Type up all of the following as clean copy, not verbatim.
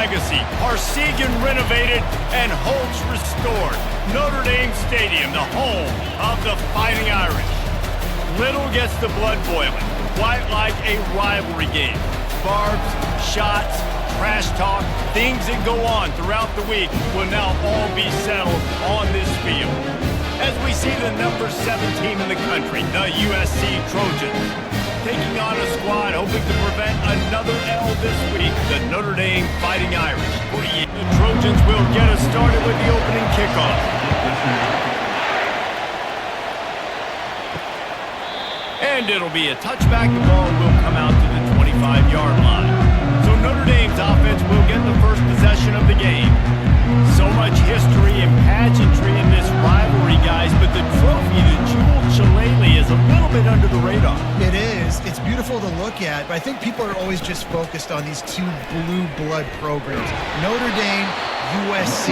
legacy, Parsegan renovated, and Holtz restored. Notre Dame Stadium, the home of the Fighting Irish. Little gets the blood boiling, quite like a rivalry game. Barbs, shots, trash talk, things that go on throughout the week will now all be settled on this field. As we see the number 7 team in the country, the USC Trojans, taking on a squad hoping to prevent another L this week, the Notre Dame Fighting Irish. The Trojans will get us started with the opening kickoff. And it'll be a touchback. The ball will come out to the 25-yard line. So Notre Dame's offense will get the first possession of the game. So much history and pageantry in this rivalry, guys, but the trophy, the jeweled shillelagh, is a little bit under the radar. It is. It's beautiful to look at, but I think people are always just focused on these two blue blood programs. Notre Dame, USC.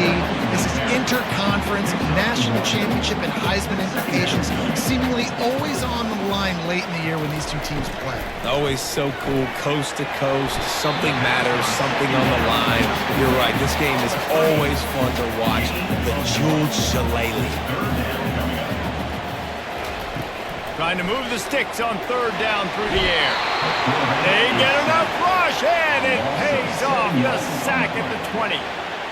This is interconference, national championship, and Heisman implications seemingly always on the line late in the year when these two teams play. Always so cool, coast to coast. Something matters, something on the line. You're right, this game is always fun to watch. The jeweled shillelagh. Trying to move the sticks on third down through the air. They get enough rush, and it pays off. The sack at the 20.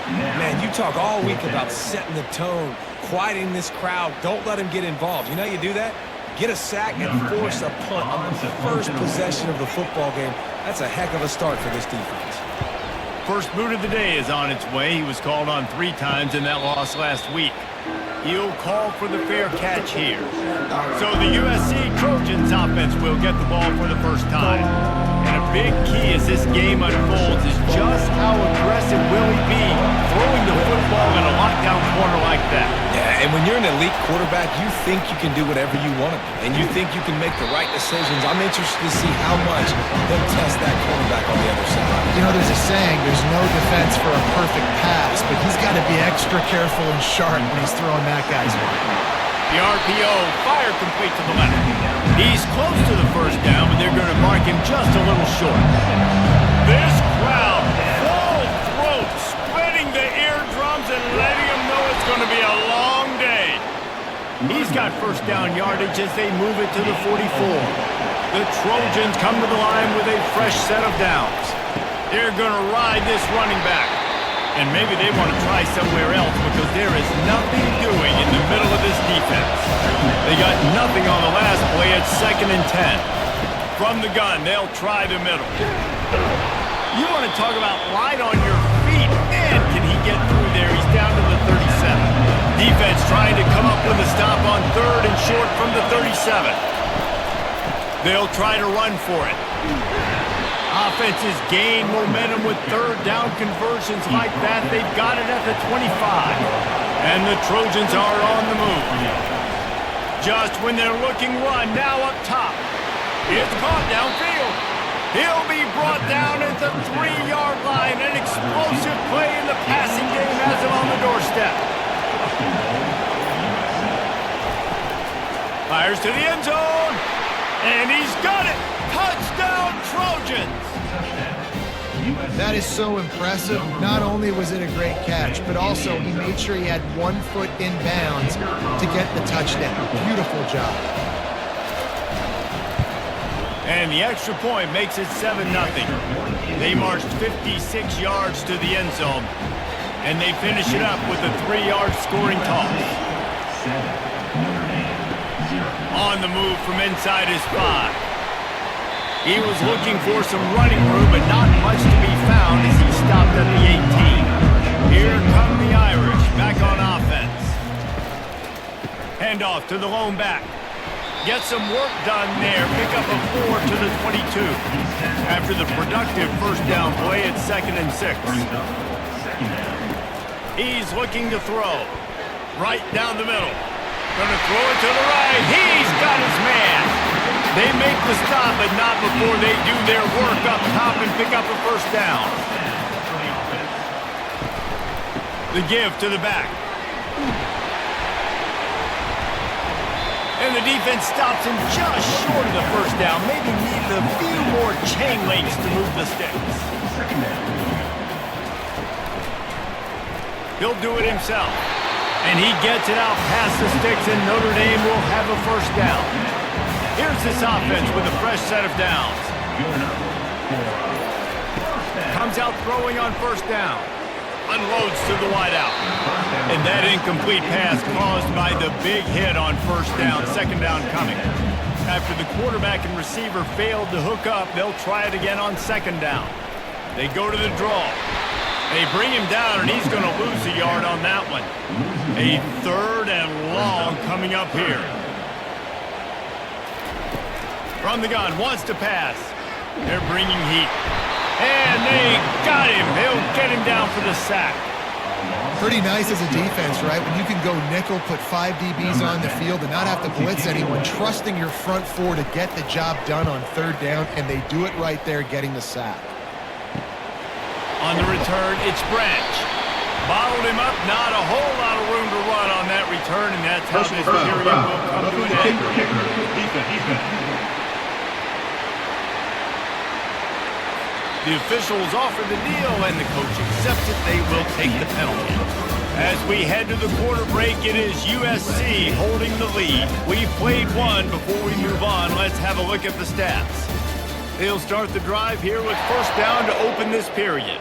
Man, you talk all week about setting the tone, quieting this crowd. Don't let them get involved. You know how you do that? Get a sack and force a punt on the first possession of the football game. That's a heck of a start for this defense. First boot of the day is on its way. He was called on 3 times in that loss last week. He'll call for the fair catch here. So the USC Trojans offense will get the ball for the first time. And a big key as this game unfolds is just how aggressive will he be throwing the football in a lockdown corner like that. Yeah, and when you're an elite quarterback, you think you can do whatever you want to do, and you think you can make the right decisions. I'm interested to see how much he'll test that quarterback on the other side. You know, there's a saying, there's no defense for a perfect pass, but he's got to be extra careful and sharp when he's throwing that guy's way. The RPO, fire complete to the left. He's close to the first down, but they're going to mark him just a little short. This crowd, full throat, splitting the eardrums and letting them know it's going to be a long day. He's got first down yardage as they move it to the 44. The Trojans come to the line with a fresh set of downs. They're going to ride this running back. And maybe they want to try somewhere else because there is nothing doing in the middle of this defense. They got nothing on the last play. It's 2nd and 10. From the gun, they'll try the middle. You want to talk about light on your feet. Man, can he get through there? He's down to the 37. Defense trying to come up with a stop on 3rd and short from the 37. They'll try to run for it. Offenses gain momentum with 3rd down conversions like that. They've got it at the 25. And the Trojans are on the move. Just when they're looking run, now up top. It's caught downfield. He'll be brought down at the 3-yard line. An explosive play in the passing game has him on the doorstep. Fires to the end zone. And he's got it. Touchdown, Trojans! That is so impressive. Not only was it a great catch, but also he made sure he had 1 foot in bounds to get the touchdown. Beautiful job. And the extra point makes it 7-0. They marched 56 yards to the end zone, and they finish it up with a 3-yard scoring toss. On the move from inside his 5. He was looking for some running room, but not much to be found as he stopped at the 18. Here come the Irish, back on offense. Handoff to the lone back. Get some work done there. Pick up a 4 to the 22. After the productive first down play, it's 2nd and 6. He's looking to throw. Right down the middle. Gonna throw it to the right. He's got his man. They make the stop, but not before they do their work up top and pick up a first down. The give to the back. And the defense stops him just short of the first down. Maybe needed a few more chain links to move the sticks. He'll do it himself. And he gets it out past the sticks, and Notre Dame will have a first down. Here's this offense with a fresh set of downs. Comes out throwing on first down. Unloads to the wideout. And that incomplete pass caused by the big hit on first down, second down coming. After the quarterback and receiver failed to hook up, they'll try it again on second down. They go to the draw. They bring him down, and he's going to lose a yard on that one. A third and long coming up here. From the gun, wants to pass. They're bringing heat. And they got him. They'll get him down for the sack. Pretty nice as a defense, right? When you can go nickel, put 5 DBs on the field and not have to blitz anyone, trusting your front four to get the job done on third down, and they do it right there, getting the sack. On the return, it's Branch. Bottled him up, not a whole lot of room to run on that return, and that's how this period will come to an end. The officials offer the deal, and the coach accepts it. They will take the penalty. As we head to the quarter break, it is USC holding the lead. We've played one. Before we move on, let's have a look at the stats. They'll start the drive here with first down to open this period.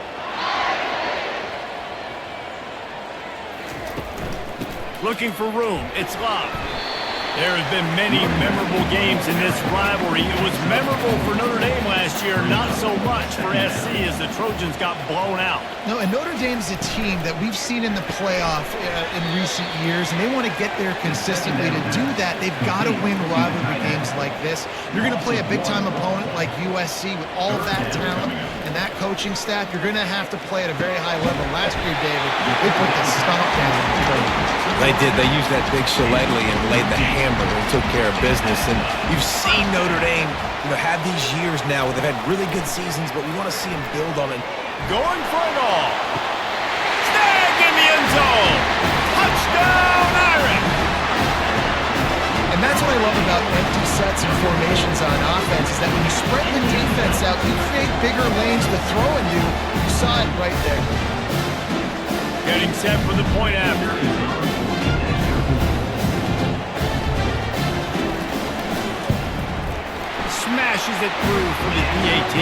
Looking for room. It's locked. There have been many memorable games in this rivalry. It was memorable for Notre Dame last year, not so much for SC as the Trojans got blown out. No, and Notre Dame's a team that we've seen in the playoff in recent years, and they want to get there consistently. To do that, they've got to win rivalry games like this. You're going to play a big-time opponent like USC with all of that talent and that coaching staff. You're going to have to play at a very high level. Last year, David, they put the stomp down on the Trojans. They did. They used that big shillelagh and laid the hammer and took care of business. And you've seen Notre Dame, have these years now where they've had really good seasons, but we want to see them build on it. Going for it all. Snagged in the end zone. Touchdown, Irish. And that's what I love about empty sets and formations on offense is that when you spread the defense out, you create bigger lanes to throw into. You saw it right there. Getting set for the point after. Smashes it through for the PAT.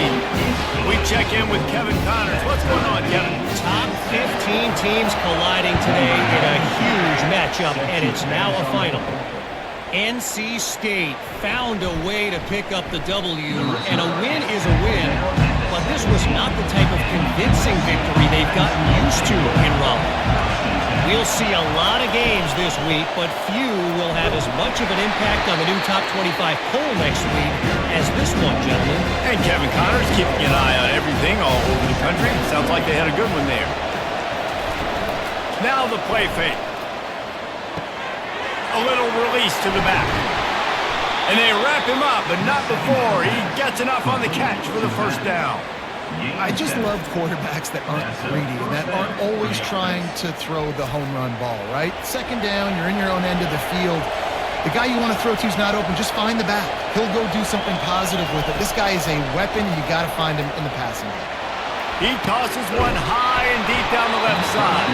We check in with Kevin Connors. What's going on, Kevin? Top 15 teams colliding today in a huge matchup, and it's now a final. NC State found a way to pick up the W, and a win is a win, but this was not the type of convincing victory they've gotten used to in Raleigh. We'll see a lot of games this week, but few will have as much of an impact on the new top 25 poll next week as this one, gentlemen. And Kevin Connors keeping an eye on everything all over the country. Sounds like they had a good one there. Now the play fake. A little release to the back. And they wrap him up, but not before he gets enough on the catch for the first down. I just love quarterbacks that aren't greedy and that aren't always trying to throw the home run ball, right? Second down, you're in your own end of the field. The guy you want to throw to is not open. Just find the back. He'll go do something positive with it. This guy is a weapon, and you got to find him in the passing game. He tosses one high and deep down the left side.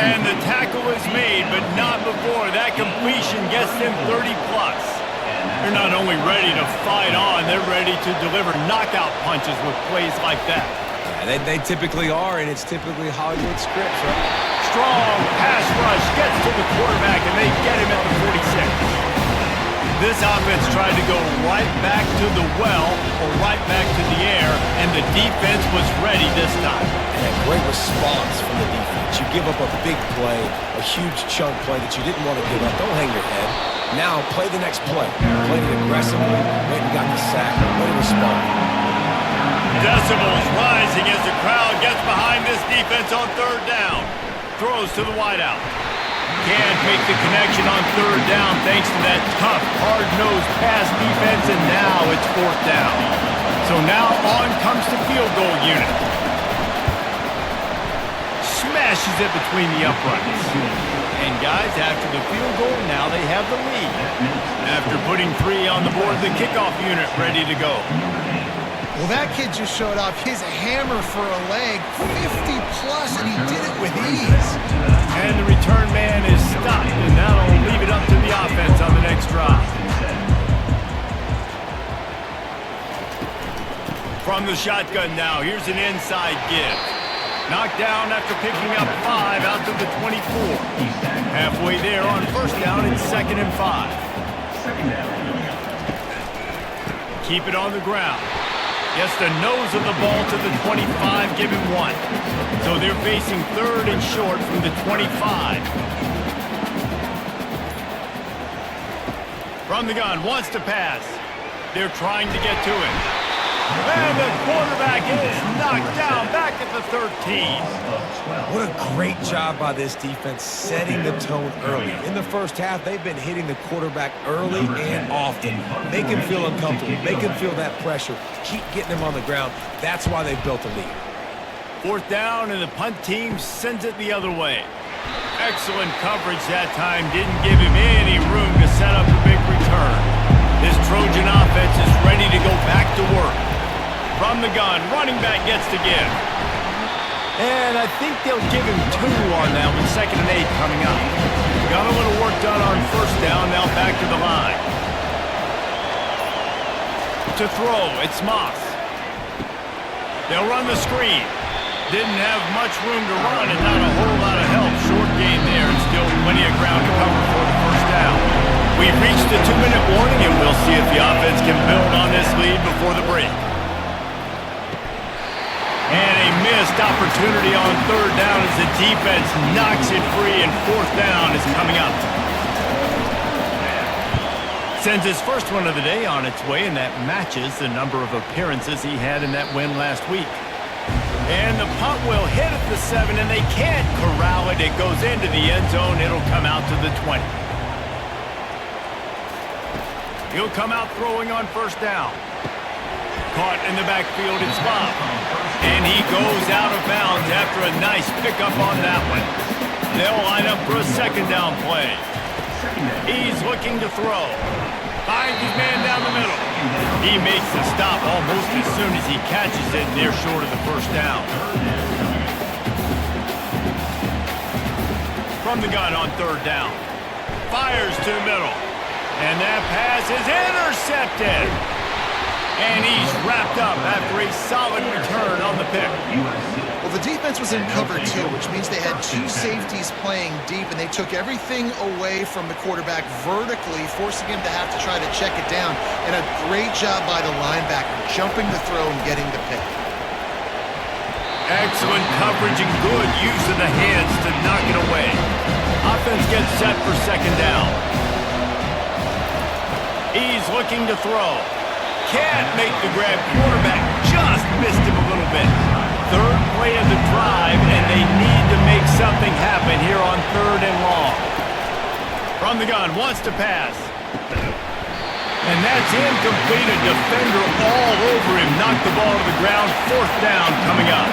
And the tackle is made, but not before. That completion gets them 30-plus. They're not only ready to fight on, they're ready to deliver knockout punches with plays like that. Yeah, they typically are, and it's typically Hollywood scripts, right? Strong pass rush gets to the quarterback, and they get him at the 46. This offense tried to go right back to the well or right back to the air, and the defense was ready this time. And a great response from the defense. You give up a big play, a huge chunk play that you didn't want to give up. Don't hang your head. Now play the next play. Play it aggressively. Went and got the sack. Way to respond. Decibels rising as the crowd gets behind this defense on third down. Throws to the wideout. Can't make the connection on third down thanks to that tough, hard-nosed pass defense, and now it's fourth down. So now on comes the field goal unit. Smashes it between the uprights. And guys, after the field goal, now they have the lead. After putting 3 on the board, the kickoff unit ready to go. Well, that kid just showed off his hammer for a leg, 50-plus, and he did it with ease. From the shotgun now, here's an inside give. Knocked down after picking up 5 out to the 24. Halfway there on first down, it's 2nd and 5. Keep it on the ground. Gets the nose of the ball to the 25, give him 1. So they're facing 3rd and short from the 25. From the gun, wants to pass. They're trying to get to it. And the quarterback is knocked down back at the 13. What a great job by this defense setting the tone early. In the first half, they've been hitting the quarterback early and often. Make him feel uncomfortable. Make him feel that pressure. Keep getting him on the ground. That's why they've built a lead. 4th down, and the punt team sends it the other way. Excellent coverage that time. Didn't give him any room to set up a big return. This Trojan offense is ready to go back to work. From the gun, running back gets to give. And I think they'll give him 2 on that one. 2nd and 8 coming up. Got a little work done on first down. Now back to the line. To throw, it's Moss. They'll run the screen. Didn't have much room to run and not a whole lot of help. Short gain there and still plenty of ground to cover for the first down. We've reached the 2-minute warning, and we'll see if the offense can build on this lead before the break. And a missed opportunity on 3rd down as the defense knocks it free, and 4th down is coming up. Sends his first one of the day on its way, and that matches the number of appearances he had in that win last week. And the punt will hit at the 7, and they can't corral it. It goes into the end zone. It'll come out to the 20. He'll come out throwing on first down. Caught in the backfield, it's Bob. And he goes out of bounds after a nice pickup on that one. They'll line up for a 2nd down play. He's looking to throw. Finds his man down the middle. He makes the stop almost as soon as he catches it, and they're short of the first down. From the gun on 3rd down. Fires to the middle. And that pass is intercepted. And he's wrapped up after a solid return on the pick. Well, the defense was in cover 2, which means they had 2 safeties playing deep, and they took everything away from the quarterback vertically, forcing him to have to try to check it down. And a great job by the linebacker, jumping the throw and getting the pick. Excellent coverage and good use of the hands to knock it away. Offense gets set for 2nd down. He's looking to throw. Can't make the grab. Quarterback just missed him a little bit. 3rd play of the drive, and they need to make something happen here on 3rd and long. From the gun, wants to pass. And that's incomplete. A defender all over him. Knocked the ball to the ground. 4th down coming up.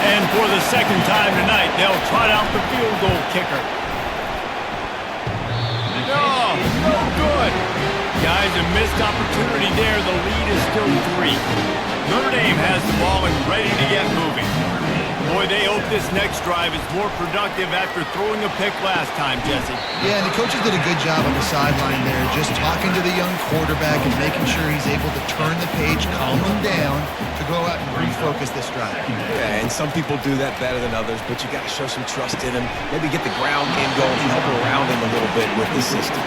And for the 2nd time tonight, they'll trot out the field goal kicker. No, no good. Guys, a missed opportunity there. The lead is still 3. Notre Dame has the ball and ready to get moving. Boy, they hope this next drive is more productive after throwing a pick last time, Jesse. Yeah, and the coaches did a good job on the sideline there, just talking to the young quarterback and making sure he's able to turn the page, calm him down, to go out and refocus this drive. Yeah, and some people do that better than others, but you got to show some trust in him. Maybe get the ground game going, help around him a little bit with the system.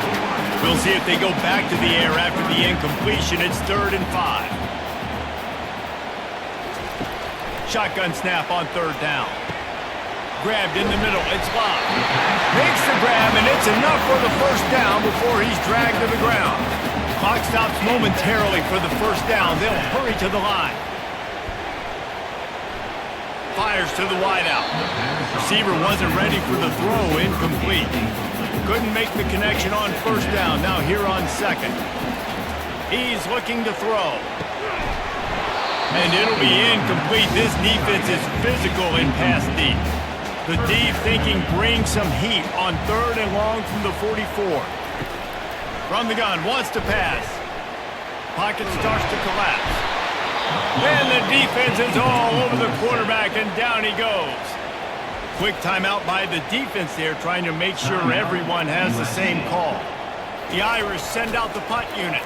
We'll see if they go back to the air after the incompletion. It's 3rd and 5. Shotgun snap on 3rd down. Grabbed in the middle. It's Bob. Makes the grab, and it's enough for the first down before he's dragged to the ground. Clock stops momentarily for the first down. They'll hurry to the line. Fires to the wideout. Receiver wasn't ready for the throw. Incomplete. Couldn't make the connection on first down. Now here on 2nd. He's looking to throw. And it'll be incomplete. This defense is physical in pass deep. The deep thinking brings some heat on 3rd and long from the 44. From the gun, wants to pass. Pocket starts to collapse. And the defense is all over the quarterback, and down he goes. Quick timeout by the defense there, trying to make sure everyone has the same call. The Irish send out the punt unit.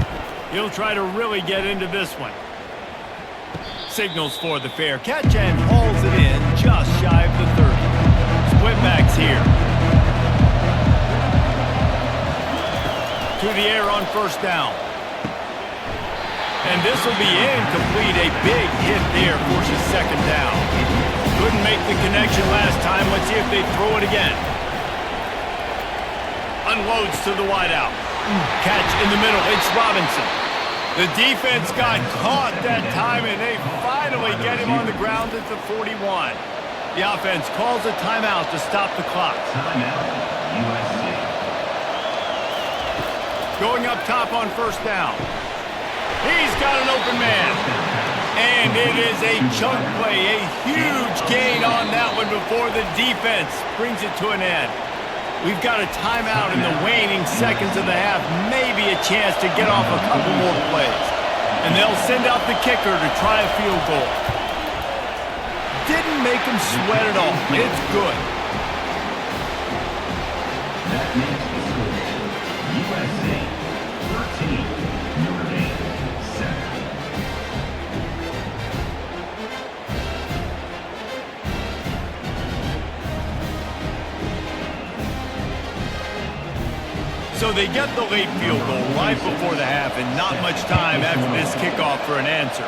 He'll try to really get into this one. signals for the fair catch and hauls it in just shy of the 30. Split backs here. To the air on first down. And this will be incomplete. A big hit there forces second down. Couldn't make the connection last time. Let's see if they throw it again. Unloads to the wideout. Catch in the middle. It's Robinson. The defense got caught that time, and they finally get him on the ground at the 41. The offense calls a timeout to stop the clock. Timeout, USC. Going up top on first down. He's got an open man. And it is a chunk play, a huge gain on that one before the defense brings it to an end. We've got a timeout in the waning seconds of the half, maybe a chance to get off a couple more plays. And they'll send out the kicker to try a field goal. Didn't make him sweat at all. It's good. That makes the score USA 13, Notre Dame 7. So they get the late field goal right before the half and not much time after this kickoff for an answer.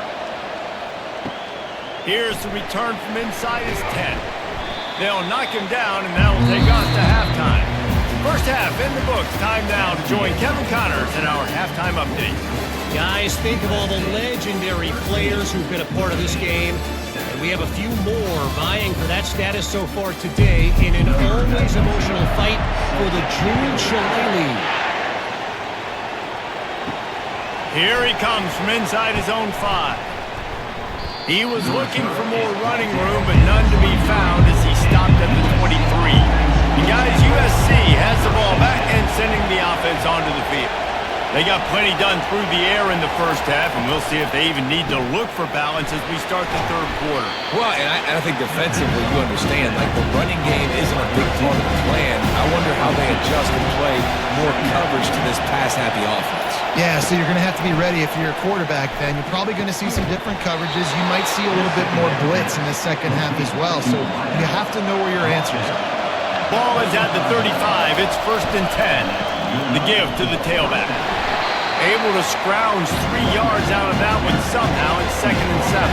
Here's the return from inside his 10. They'll knock him down, and that'll take us to halftime. First half in the books. Time now to join Kevin Connors in our halftime update. Guys, think of all the legendary players who've been a part of this game. And we have a few more vying for that status so far today in an always emotional fight for the June Chalet lead. Here he comes from inside his own 5. He was looking for more running room, but none to be found as he stopped at the 23. And guys, USC has the ball back and sending the offense onto the field. They got plenty done through the air in the first half, and we'll see if they even need to look for balance as we start the third quarter. Well, and I think defensively, you understand, like the running game isn't a big part of the plan. I wonder how they adjust and play more coverage to this pass-happy offense. Yeah, so you're going to have to be ready if you're a quarterback then. You're probably going to see some different coverages. You might see a little bit more blitz in the second half as well, so you have to know where your answers are. Ball is at the 35. It's 1st and 10. The give to the tailback. Able to scrounge 3 yards out of that one somehow. It's 2nd and 7.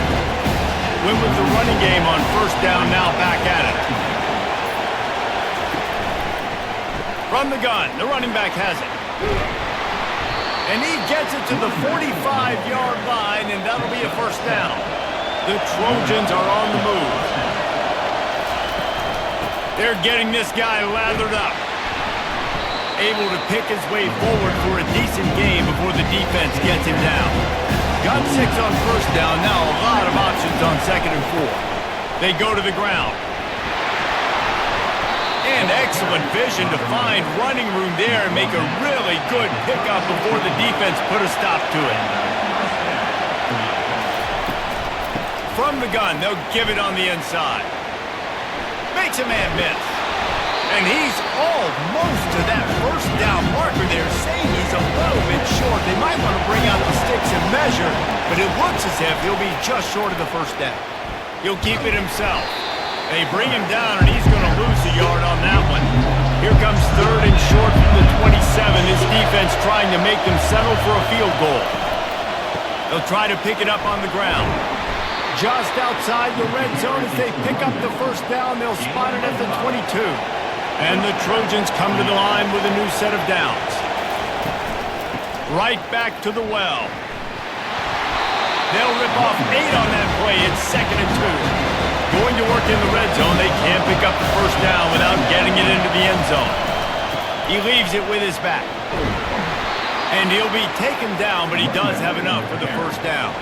Win with the running game on first down, now back at it. From the gun, the running back has it. And he gets it to the 45-yard line, and that'll be a first down. The Trojans are on the move. They're getting this guy lathered up. Able to pick his way forward for a decent game before the defense gets him down. Got 6 on first down, now a lot of options on 2nd and 4. They go to the ground. And excellent vision to find running room there and make a really good pickup before the defense put a stop to it. From the gun, they'll give it on the inside. Makes a man miss. And he's almost to that first down marker there, saying he's a little bit short. They might want to bring out the sticks and measure, but it looks as if he'll be just short of the first down. He'll keep it himself. They bring him down, and he's going to lose a yard on that one. Here comes 3rd and short from the 27. This defense trying to make them settle for a field goal. They'll try to pick it up on the ground. Just outside the red zone as they pick up the first down. They'll spot it at the 22. And the Trojans come to the line with a new set of downs. Right back to the well. They'll rip off 8 on that play. It's 2nd and 2. Going to work in the red zone. They can't pick up the first down without getting it into the end zone. He leaves it with his back. And he'll be taken down, but he does have enough for the first down.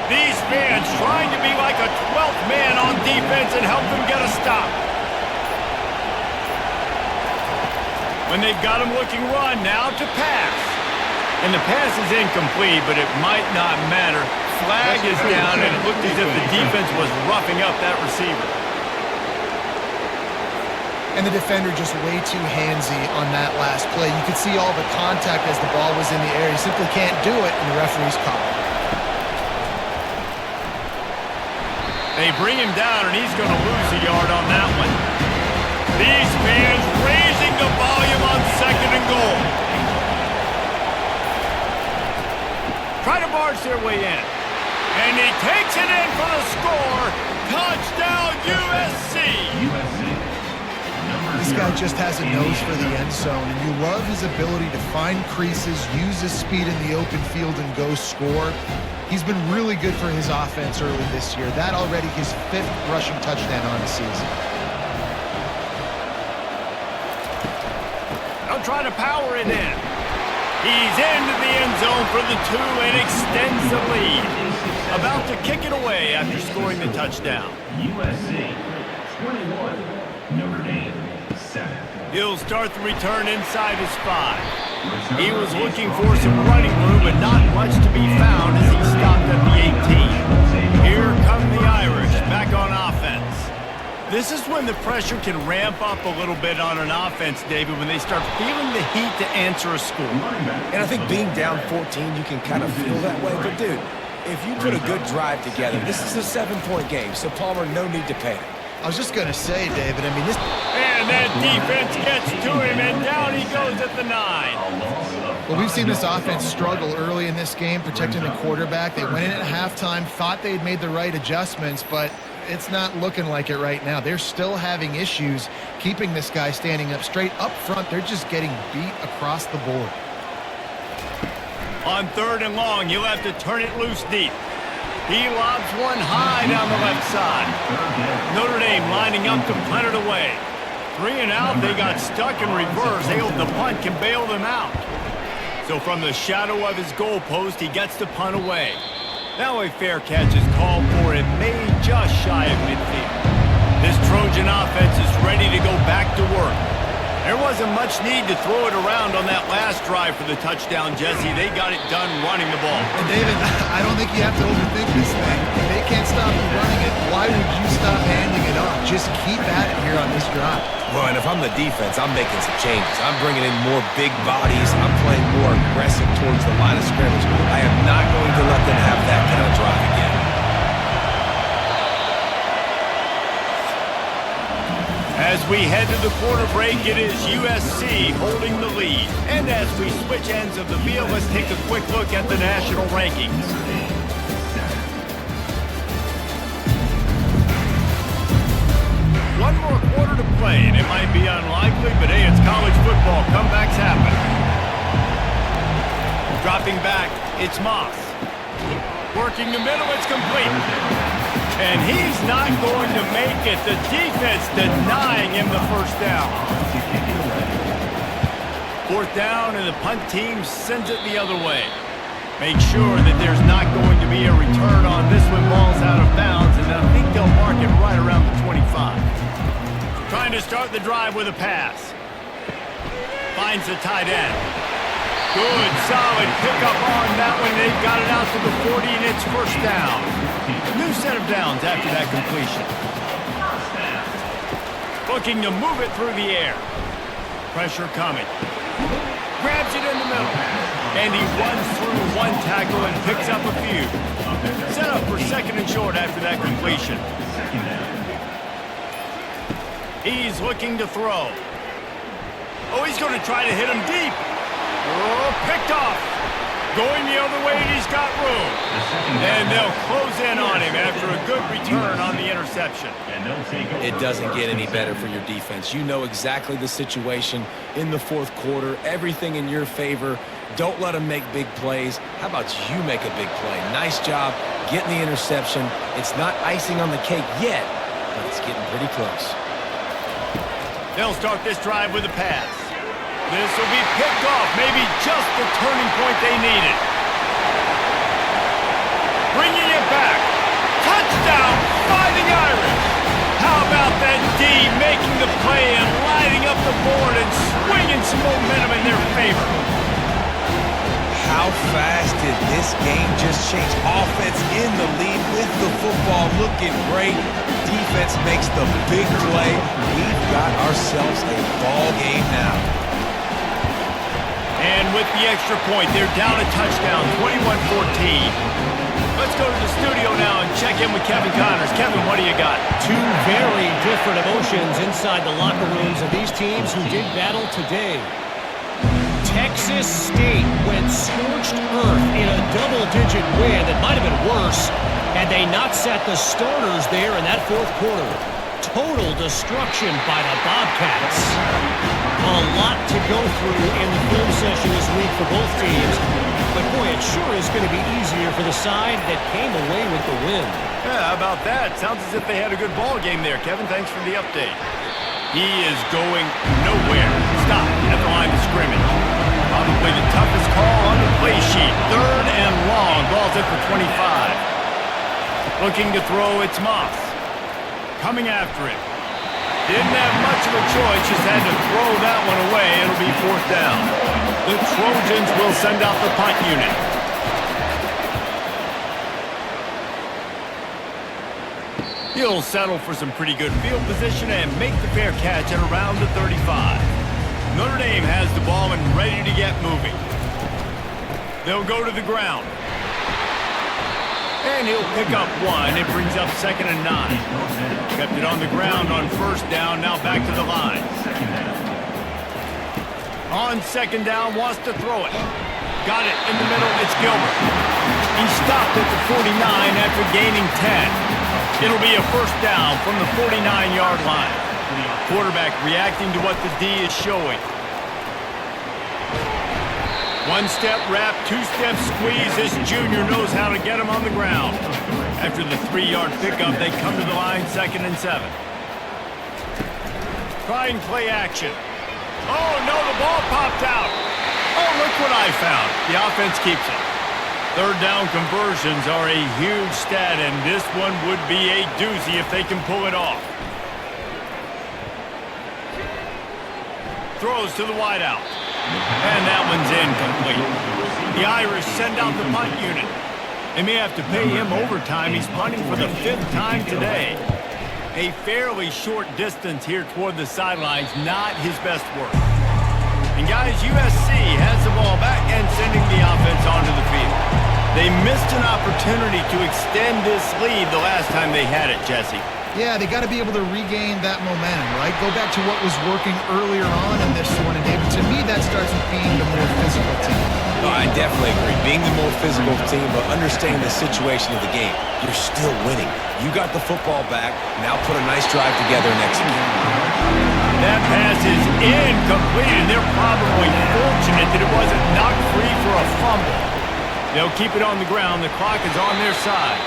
These fans trying to be like a 12th man on defense and help them get a stop. When they've got him looking run, now to pass. And the pass is incomplete, but it might not matter. Flag is down, and it looked as if the defense was roughing up that receiver. And the defender just way too handsy on that last play. You could see all the contact as the ball was in the air. He simply can't do it, and the referee's caught. They bring him down, and he's going to lose a yard on that one. These fans raising the volume on 2nd and goal. Try to barge their way in. And he takes it in for the score. Touchdown, USC. This guy just has a nose for the end zone, and you love his ability to find creases, use his speed in the open field, and go score. He's been really good for his offense early this year. That already his 5th rushing touchdown on the season. They'll try to power it in. He's into the end zone for the 2 and extends the lead. About to kick it away after scoring the touchdown. USC 21, Notre Dame 7. He'll start the return inside his 5. He was looking for some running room, but not much to be found as he stopped at the 18. Here come the Irish, back on offense. This is when the pressure can ramp up a little bit on an offense, David, when they start feeling the heat to answer a score. And I think being down 14, you can kind of feel that way. But, dude, if you put a good drive together, this is a 7-point game, so Palmer, no need to panic. I was just going to say, David, I mean, this... And that defense gets to him, and down he goes at the 9. Well, we've seen this offense struggle early in this game, protecting the quarterback. They went in at halftime, thought they'd made the right adjustments, but it's not looking like it right now. They're still having issues keeping this guy standing up straight. Up front, they're just getting beat across the board. On 3rd and long, he'll have to turn it loose deep. He lobs one high down the left side. Notre Dame lining up to punt it away. 3 and out, they got stuck in reverse. They hope the punt can bail them out. So from the shadow of his goalpost, he gets the punt away. Now a fair catch is called for and made just shy of midfield. This Trojan offense is ready to go back to work. There wasn't much need to throw it around on that last drive for the touchdown, Jesse. They got it done running the ball. And David, I don't think you have to overthink this thing. If they can't stop you running it, why would you stop handing it off? Just keep at it here on this drive. Well, and if I'm the defense, I'm making some changes. I'm bringing in more big bodies. I'm playing more aggressive towards the line of scrimmage. I am not going to let them have that kind of drive again. As we head to the quarter break, it is USC holding the lead. And as we switch ends of the field, let's take a quick look at the national rankings. One more quarter to play, and it might be unlikely, but hey, it's college football. Comebacks happen. Dropping back, it's Moss. Working the middle, it's complete. And he's not going to make it. The defense denying him the first down. 4th down, and the punt team sends it the other way. Make sure that there's not going to be a return on this when ball's out of bounds, and I think they'll mark it right around the 25. Trying to start the drive with a pass. Finds the tight end. Good, solid pickup on that one. They've got it out to the 40, and it's first down. New set of downs after that completion. Looking to move it through the air. Pressure coming. Grabs it in the middle. And he runs through one tackle and picks up a few. Set up for 2nd and short after that completion. He's looking to throw. Oh, he's going to try to hit him deep. Oh, picked off. Going the other way, and he's got room. And they'll close in on him after a good return on the interception. It doesn't get any better for your defense. You know exactly the situation in the 4th quarter. Everything in your favor. Don't let them make big plays. How about you make a big play? Nice job getting the interception. It's not icing on the cake yet, but it's getting pretty close. They'll start this drive with a pass. This will be picked off, maybe just the turning point they needed. Bringing it back. Touchdown, Fighting Irish. How about that D making the play and lighting up the board and swinging some momentum in their favor? How fast did this game just change? Offense in the lead with the football, looking great. Defense makes the big play. We've got ourselves a ball game now. And with the extra point, they're down a touchdown, 21-14. Let's go to the studio now and check in with Kevin Connors. Kevin, what do you got? Two very different emotions inside the locker rooms of these teams who did battle today. Texas State went scorched earth in a double-digit win that might have been worse had they not sat the starters there in that fourth quarter. Total destruction by the Bobcats. A lot to go through in the film session this week for both teams. But boy, it sure is going to be easier for the side that came away with the win. Yeah, how about that? Sounds as if they had a good ball game there. Kevin, thanks for the update. He is going nowhere. Stop at the line of scrimmage. Probably the toughest call on the play sheet. 3rd and long. Ball's at the 25. Looking to throw, it's Moss. Coming after it. Didn't have much of a choice, just had to throw that one away. It'll be 4th down. The Trojans will send out the punt unit. He'll settle for some pretty good field position and make the fair catch at around the 35. Notre Dame has the ball and ready to get moving. They'll go to the ground. And he'll pick up one. It brings up 2nd and 9. Kept it on the ground on 1st down. Now back to the line. On 2nd down, wants to throw it. Got it in the middle. It's Gilbert. He stopped at the 49 after gaining 10. It'll be a 1st down from the 49-yard line. Quarterback reacting to what the D is showing. 1-step wrap, 2-step squeeze. This junior knows how to get him on the ground. After the 3-yard pickup, they come to the line, 2nd and 7. Trying play action. Oh, no, the ball popped out. Oh, look what I found. The offense keeps it. 3rd down conversions are a huge stat, and this one would be a doozy if they can pull it off. Throws to the wideout. And that one's incomplete. The Irish send out the punt unit. They may have to pay him overtime. He's punting for the 5th time today. A fairly short distance here toward the sidelines, not his best work. And guys, USC has the ball back and sending the offense onto the field. They missed an opportunity to extend this lead the last time they had it, Jesse. Yeah, they got to be able to regain that momentum, right? Go back to what was working earlier on in this one. And David, to me, that starts with being the more physical team. No, I definitely agree. Being the more physical team, but understanding the situation of the game. You're still winning. You got the football back. Now put a nice drive together and execute. That pass is incomplete, and they're probably fortunate that it wasn't knocked free for a fumble. They'll keep it on the ground. The clock is on their side.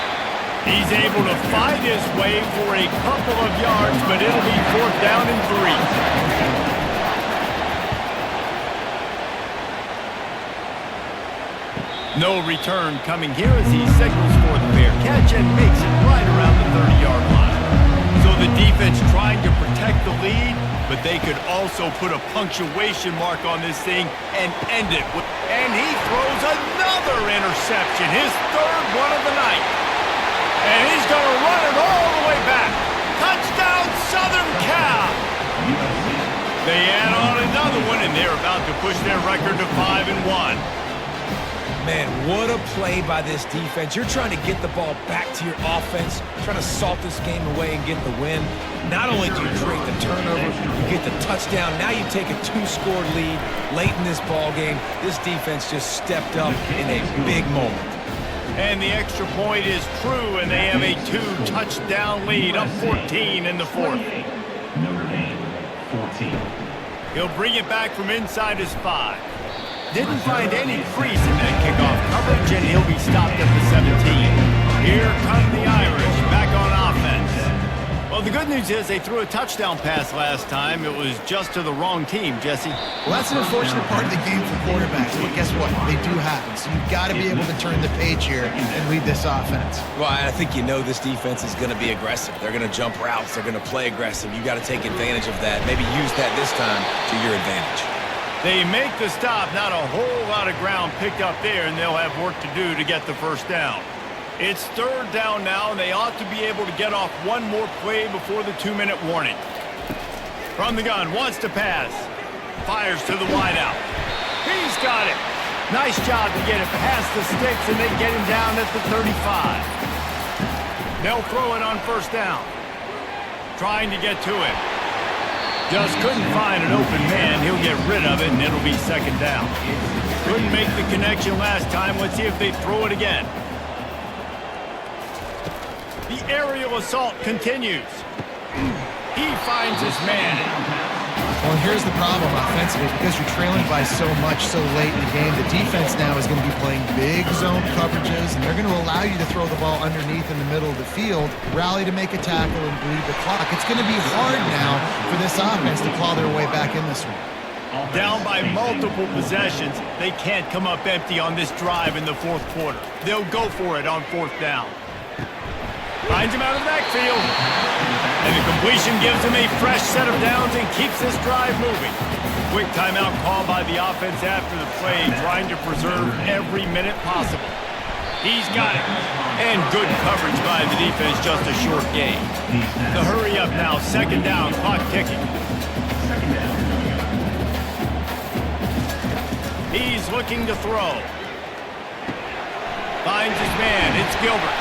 He's able to fight his way for a couple of yards, but it'll be 4th down and 3. No return coming here as he signals for the fair catch and makes it right around the 30-yard line. So the defense trying to protect the lead, but they could also put a punctuation mark on this thing and end it. And he throws another interception, his 3rd one of the night. And he's going to run it all the way back. Touchdown, Southern Cal. They add on another one, and they're about to push their record to 5-1. Man, what a play by this defense. You're trying to get the ball back to your offense, trying to salt this game away and get the win. Not only do you create the turnover, you get the touchdown. Now you take a 2-score lead late in this ball game. This defense just stepped up in a big moment. And the extra point is true, and they have a 2-touchdown lead, up 14 in the 4th. Notre Dame, 14. He'll bring it back from inside his 5. Didn't find any crease in that kickoff coverage, and he'll be stopped at the 17. Here come the Irish back on offense. Well, the good news is they threw a touchdown pass last time. It was just to the wrong team, Jesse. Well, that's an unfortunate part of the game for quarterbacks, but guess what? They do happen. So you've got to be able to turn the page here and lead this offense. Well, I think you know this defense is going to be aggressive. They're going to jump routes. They're going to play aggressive. You got to take advantage of that. Maybe use that this time to your advantage. They make the stop. Not a whole lot of ground picked up there, and they'll have work to do to get the 1st down. It's 3rd down now, and they ought to be able to get off one more play before the 2-minute warning. From the gun, wants to pass. Fires to the wideout. He's got it. Nice job to get it past the sticks and then get him down at the 35. They'll throw it on first down. Trying to get to it. Just couldn't find an open man. He'll get rid of it, and it'll be second down. Couldn't make the connection last time. Let's see if they throw it again. The aerial assault continues. He finds his man. Well, here's the problem offensively. Because you're trailing by so much so late in the game, the defense now is going to be playing big zone coverages, and they're going to allow you to throw the ball underneath in the middle of the field, rally to make a tackle, and bleed the clock. It's going to be hard now for this offense to claw their way back in this one. Down by multiple possessions, they can't come up empty on this drive in the fourth quarter. They'll go for it on fourth down. Finds him out of the backfield. And the completion gives him a fresh set of downs and keeps this drive moving. Quick timeout call by the offense after the play, trying to preserve every minute possible. He's got it. And good coverage by the defense, just a short gain. The hurry up now, second down, clock ticking. He's looking to throw. Finds his man, it's Gilbert.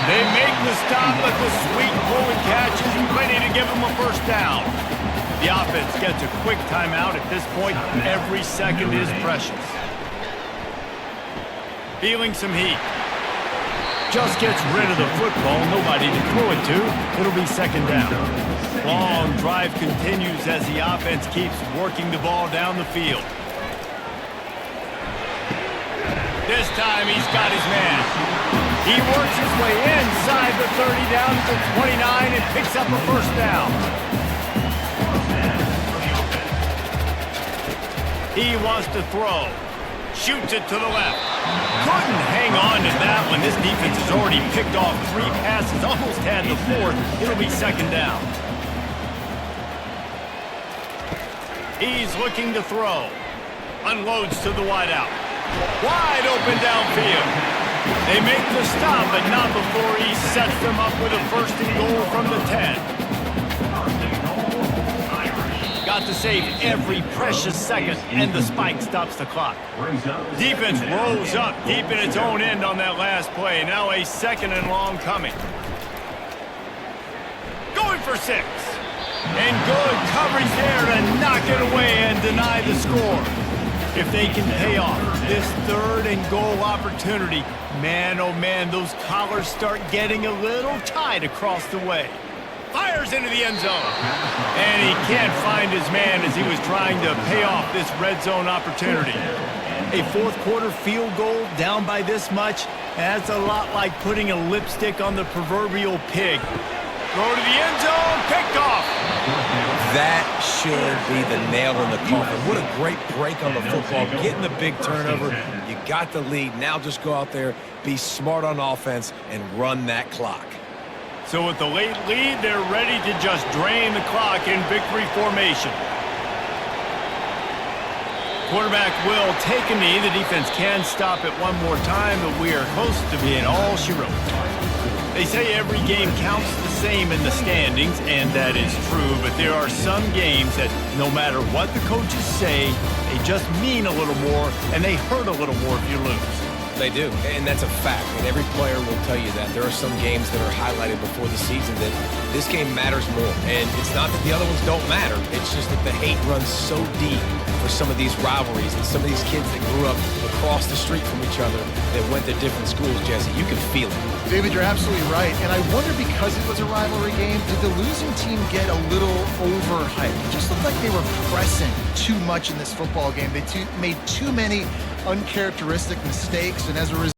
They make the stop, but the sweet pull and catch is plenty to give them a first down. The offense gets a quick timeout. At this point, every second is precious. Feeling some heat. Just gets rid of the football. Nobody to throw it to. It'll be second down. Long drive continues as the offense keeps working the ball down the field. This time he's got his man. He works his way inside the 30 down to 29 and picks up a first down. He wants to throw. Shoots it to the left. Couldn't hang on to that one. This defense has already picked off 3 passes, almost had the 4th. It'll be second down. He's looking to throw. Unloads to the wideout. Wide open downfield. They make the stop, but not before he sets them up with a first and goal from the 10. Got to save every precious second, and the spike stops the clock. Defense rolls up deep in its own end on that last play. Now a second and long coming. Going for 6. And good coverage there to knock it away and deny the score. If they can pay off this third and goal opportunity, man, oh man, those collars start getting a little tight across the way. Fires into the end zone. And he can't find his man as he was trying to pay off this red zone opportunity. A fourth quarter field goal down by this much, that's a lot like putting a lipstick on the proverbial pig. Throw to the end zone, picked off. That should be the nail in the coffin. What a great break on the football. Getting the big turnover. You got the lead. Now just go out there, be smart on offense, and run that clock. So with the late lead, they're ready to just drain the clock in victory formation. Quarterback will take a knee. The defense can stop it one more time, but we are close to being all she wrote. They say every game counts the same in the standings, and that is true, but there are some games that no matter what the coaches say, they just mean a little more, and they hurt a little more if you lose. They do, and that's a fact, and every player will tell you that. There are some games that are highlighted before the season that this game matters more, and it's not that the other ones don't matter. It's just that the hate runs so deep for some of these rivalries and some of these kids that grew up across the street from each other that went to different schools, Jesse. You can feel it. David, you're absolutely right, and I wonder, because it was a rivalry game, did the losing team get a little overhyped? It just looked like they were pressing too much in this football game. They made too many uncharacteristic mistakes, and as a result,